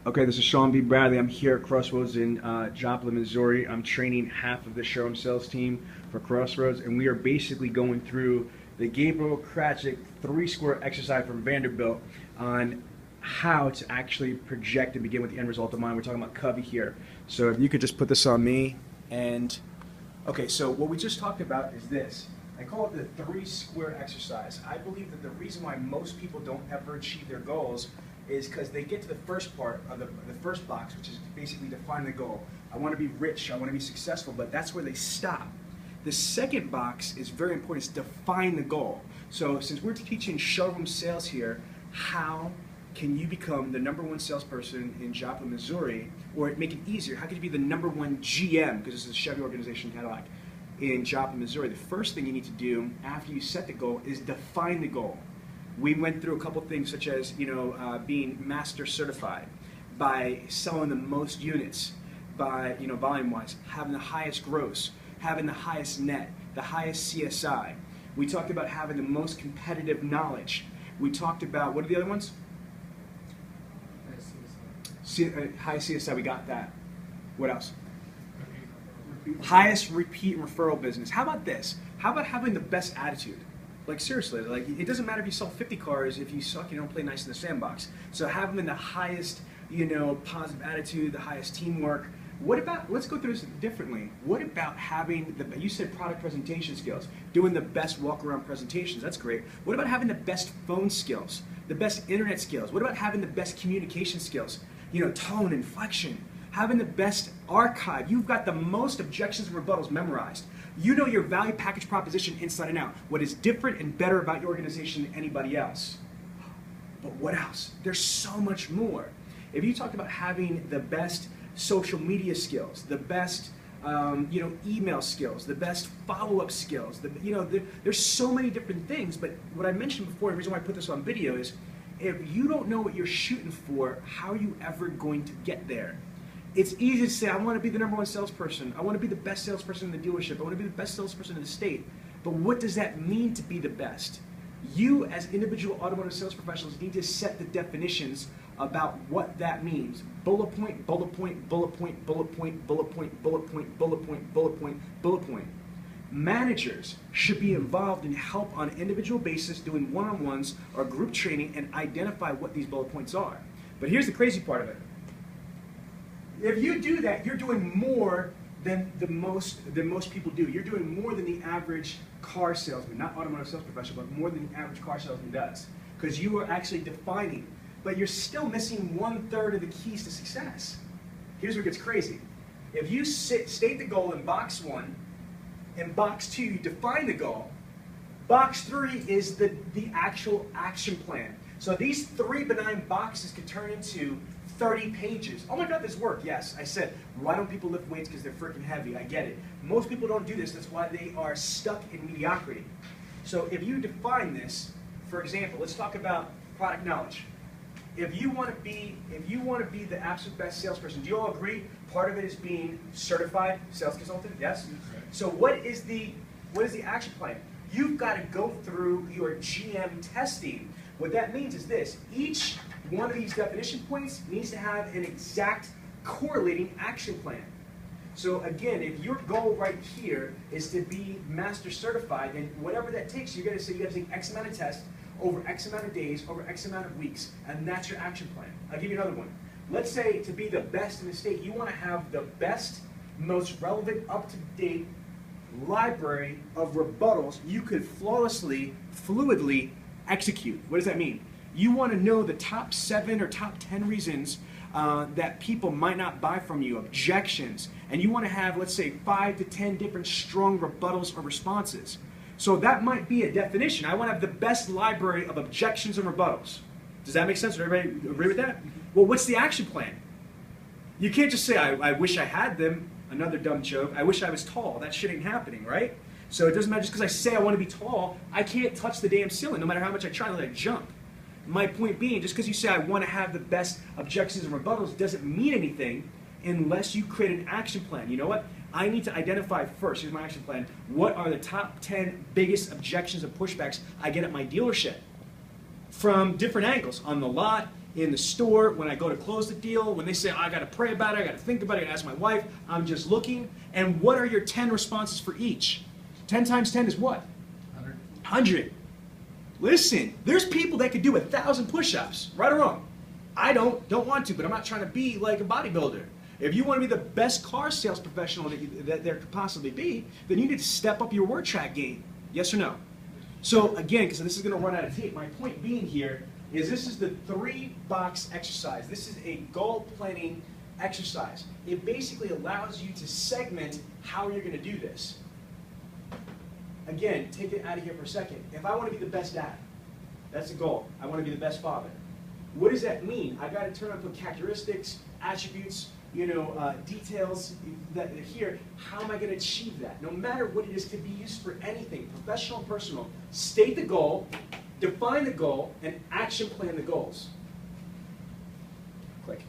Okay, this is Sean B. Bradley. I'm here at Crossroads in Joplin, Missouri. I'm training half of the showroom sales team for Crossroads, and we are basically going through the Gabriel Krachik 3-square exercise from Vanderbilt on how to actually project and begin with the end result in mind. We're talking about Covey here. So if you could just put this on me. And okay, so what we just talked about is this. I call it the 3-square exercise. I believe that the reason why most people don't ever achieve their goals is because they get to the first part of the first box, which is basically define the goal. I want to be rich, I want to be successful, but that's where they stop. The second box is very important, it's define the goal. So since we're teaching showroom sales here, how can you become the #1 salesperson in Joplin, Missouri, or make it easier? How can you be the #1 GM, because this is a Chevy organization, Cadillac, in Joplin, Missouri? The first thing you need to do after you set the goal is define the goal. We went through a couple things such as, being master certified, by selling the most units, by, volume-wise, having the highest gross, having the highest net, the highest CSI. We talked about having the most competitive knowledge. We talked about, what are the other ones? High CSI, we got that. What else? Highest repeat referral business. How about this? How about having the best attitude? Like seriously, like it doesn't matter if you sell 50 cars, if you suck, you don't play nice in the sandbox. So have them in the highest, positive attitude, the highest teamwork. What about, let's go through this differently. What about having you said product presentation skills, doing the best walk around presentations, that's great. What about having the best phone skills, the best internet skills? What about having the best communication skills? Tone, inflection, having the best archive. You've got the most objections and rebuttals memorized. You know your value package proposition inside and out. What is different and better about your organization than anybody else? But what else? There's so much more. If you talk about having the best social media skills, the best email skills, the best follow-up skills, there's so many different things. But what I mentioned before, the reason why I put this on video is, if you don't know what you're shooting for, how are you ever going to get there? It's easy to say, I want to be the #1 salesperson. I want to be the best salesperson in the dealership. I want to be the best salesperson in the state. But what does that mean to be the best? You, as individual automotive sales professionals, need to set the definitions about what that means. Bullet point, bullet point, bullet point, bullet point, bullet point, bullet point, bullet point, bullet point, bullet point. Managers should be involved in help on an individual basis, doing one-on-ones or group training, and identify what these bullet points are. But here's the crazy part of it. If you do that, you're doing more than most people do. You're doing more than the average car salesman, not automotive sales professional, but more than the average car salesman does. Because you are actually defining, but you're still missing 1/3 of the keys to success. Here's what gets crazy. If you state the goal in box 1, in box 2 you define the goal, box 3 is the actual action plan. So these 3 benign boxes could turn into 30 pages. Oh my God, this worked. Yes, I said, why don't people lift weights? Because they're freaking heavy. I get it. Most people don't do this. That's why they are stuck in mediocrity. So if you define this, for example, let's talk about product knowledge. If you want to be the absolute best salesperson, do you all agree? Part of it is being certified sales consultant. Yes. So what is the action plan? You've got to go through your GM testing. What that means is this: each one of these definition points needs to have an exact correlating action plan. So again, if your goal right here is to be master certified, then whatever that takes, you're going to say you got to take X amount of tests over X amount of days, over X amount of weeks, and that's your action plan. I'll give you another one. Let's say to be the best in the state, you want to have the best, most relevant, up-to-date library of rebuttals you could flawlessly, fluidly execute. What does that mean? You want to know the top 7 or top 10 reasons that people might not buy from you, objections, and you want to have, let's say, 5 to 10 different strong rebuttals or responses. So that might be a definition. I want to have the best library of objections and rebuttals. Does that make sense? Does everybody agree with that? Well, what's the action plan? You can't just say, I wish I had them. Another dumb joke. I wish I was tall. That shit ain't happening, right? So it doesn't matter just because I say I want to be tall, I can't touch the damn ceiling no matter how much I try to let it jump. My point being, just because you say I want to have the best objections and rebuttals doesn't mean anything unless you create an action plan. You know what? I need to identify first, here's my action plan, what are the top 10 biggest objections and pushbacks I get at my dealership from different angles, on the lot, in the store, when I go to close the deal, when they say, I got to pray about it, I got to think about it, I got to ask my wife, I'm just looking. And what are your 10 responses for each? 10 times 10 is what? 100. Listen, there's people that could do 1,000 push-ups, right or wrong. I don't want to, but I'm not trying to be like a bodybuilder. If you want to be the best car sales professional that there could possibly be, then you need to step up your word track game. Yes or no? So again, because this is going to run out of tape, my point being here is this is the 3-box exercise. This is a goal planning exercise. It basically allows you to segment how you're going to do this. Again, take it out of here for a second. If I want to be the best dad, that's the goal. I want to be the best father. What does that mean? I got to turn on put characteristics, attributes, details that are here. How am I going to achieve that? No matter what it is, could be used for anything, professional and personal. State the goal, define the goal, and action plan the goals. Click.